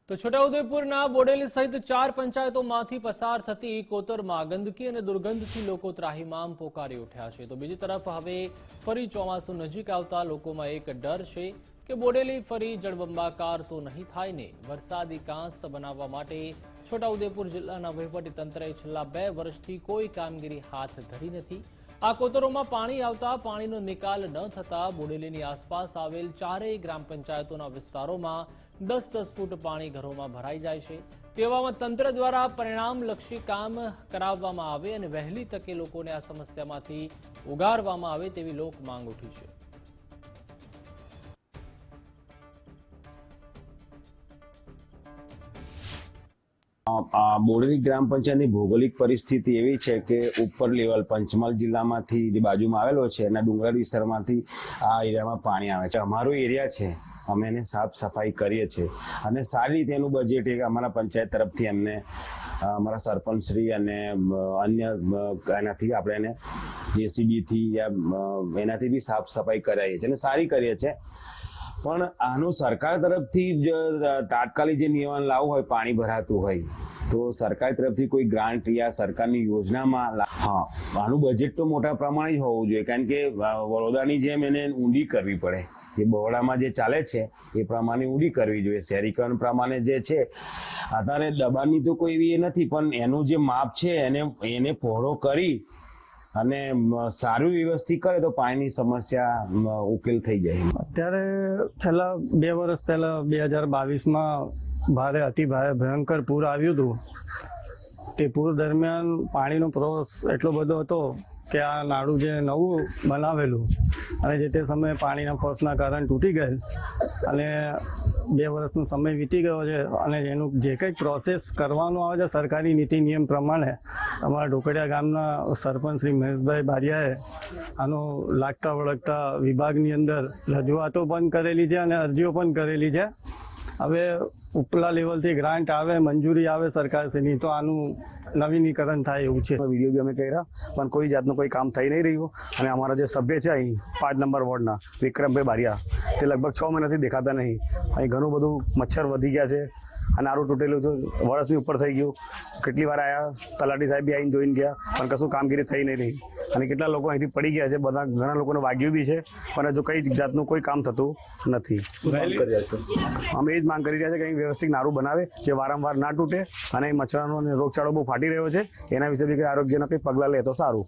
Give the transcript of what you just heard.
તો છોટાઉદેપુરના બોડેલી સહિત 4 પંચાયતોમાંથી પસાર થતી કોતરમાં ગંદકી અને દુર્ગંધથી લોકો ત્રાહિમામ પોકારી ઉઠ્યા છે। તો બીજી તરફ હવે ફરી ચોમાસું નજીક આવતા લોકોમાં એક ડર છે કે બોડેલી ફરી જળબંબાકાર તો નહીં થાય ને। વરસાદી કાંસ બનાવવા માટે છોટાઉદેપુર જિલ્લાના વહીવટીતંત્રએ છેલ્લા 2 વર્ષથી કોઈ કામગીરી હાથ ધરી નથી। આ કોતરોમાં પાણી આવતા પાણીનો નિકાલ ન થતા બોડેલીની આસપાસ આવેલ 4 ગ્રામ પંચાયતોના વિસ્તારોમાં 10-10 ફૂટ પાણી ઘરોમાં ભરાઈ જાય છે। તેવામાં તંત્ર દ્વારા પરિણામલક્ષી કામ કરાવવામાં આવે અને વહેલી તકે લોકોને આ સમસ્યામાંથી ઉગારવામાં આવે તેવી લોક માંગ ઉઠી છે। બોડેલી ગ્રામ પંચાયતની ભૌગોલિક પરિસ્થિતિ એવી છે કે ઉપર લેવલ પંચમહાલ જિલ્લામાંથી જે બાજુમાં આવેલો છે એના ડુંગરાળ વિસ્તારમાંથી આ એરિયામાં પાણી આવે છે। અમારો એરિયા છે, અમે એને સાફ સફાઈ કરીએ છીએ અને સારી રીતે એનું બજેટ એક અમારા પંચાયત તરફથી અમને અમારા સરપંચશ્રી અને અન્ય એનાથી આપણે એને જેસીબીથી યા એનાથી બી સાફ સફાઈ કરાવીએ છીએ અને સારી કરીએ છીએ। પણ આનું સરકાર તરફથી તાત્કાલિક જે નિયમન લાવવું હોય, પાણી ભરાતું હોય તો સરકાર તરફથી કોઈ ગ્રાન્ટ યા સરકારની યોજનામાં આનું બજેટ તો મોટા પ્રમાણે જ હોવું જોઈએ, કારણ કે વડોદરાની જેમ એને ઊંડી કરવી પડે। જે બહોળામાં જે ચાલે છે એ પ્રમાણે ઊંડી કરવી જોઈએ। શહેરીકરણ પ્રમાણે જે છે અત્યારે દબાણની તો કોઈ એવી એ નથી, પણ એનું જે માપ છે એને પહોળો કરી અને સારું વ્યવસ્થિત કરે તો પાણીની સમસ્યા ઉકેલ થઈ જાય। અત્યારે છેલ્લા 2 વર્ષ પહેલા 2022માં અતિ ભારે ભયંકર પૂર આવ્યું હતું। તે પૂર દરમિયાન પાણીનો પ્રવાહ એટલો બધો હતો કે આ નાળું જે નવું બનાવેલું અને જે તે સમયે પાણીના ફોર્સના કારણે તૂટી ગયેલ અને 2 વર્ષનો સમય વીતી ગયો છે અને એનું જે કંઈક પ્રોસેસ કરવાનું આવે છે સરકારી નીતિ નિયમ પ્રમાણે અમારા ઢોકડિયા ગામના સરપંચ શ્રી મહેશભાઈ બારિયાએ આનો લાગતા વળગતા વિભાગની અંદર રજૂઆતો પણ કરેલી છે અને અરજીઓ પણ કરેલી છે। હવે ઉપલા લેવલથી ગ્રાન્ટ આવે, મંજૂરી આવે સરકારશ્રીની તો આનું નવીનીકરણ થાય એવું છે। વિડીયો બી અમે કર્યા પણ કોઈ જાતનું કોઈ કામ થઈ નહીં રહ્યું અને અમારા જે સભ્ય છે અહીં 5 નંબર વોર્ડના વિક્રમભાઈ બારિયા તે લગભગ 6 મહિનાથી દેખાતા નહીં। અહીં ઘણું બધું મચ્છર વધી ગયા છે અને આરું તૂટેલું છે, વર્ષની ઉપર થઈ ગયું। કેટલી વાર આવ્યા, તલાટી સાહેબ બી આવીને જોઈને ગયા પણ કશું કામગીરી થઈ નહીં રહી અને કેટલા લોકો અહીંથી પડી ગયા છે, બધા ઘણા લોકોને વાગ્યું બી છે પણ હજુ કઈ જાતનું કોઈ કામ થતું નથી। અમે એ જ માંગ કરી રહ્યા છે કે અહીં વ્યવસ્થિત નારું બનાવે જે વારંવાર ના તૂટે અને મચ્છરનો અને રોગચાળો બહુ ફાટી રહ્યો છે, એના વિશે બી કંઈ આરોગ્યના કંઈ પગલાં લે તો સારું।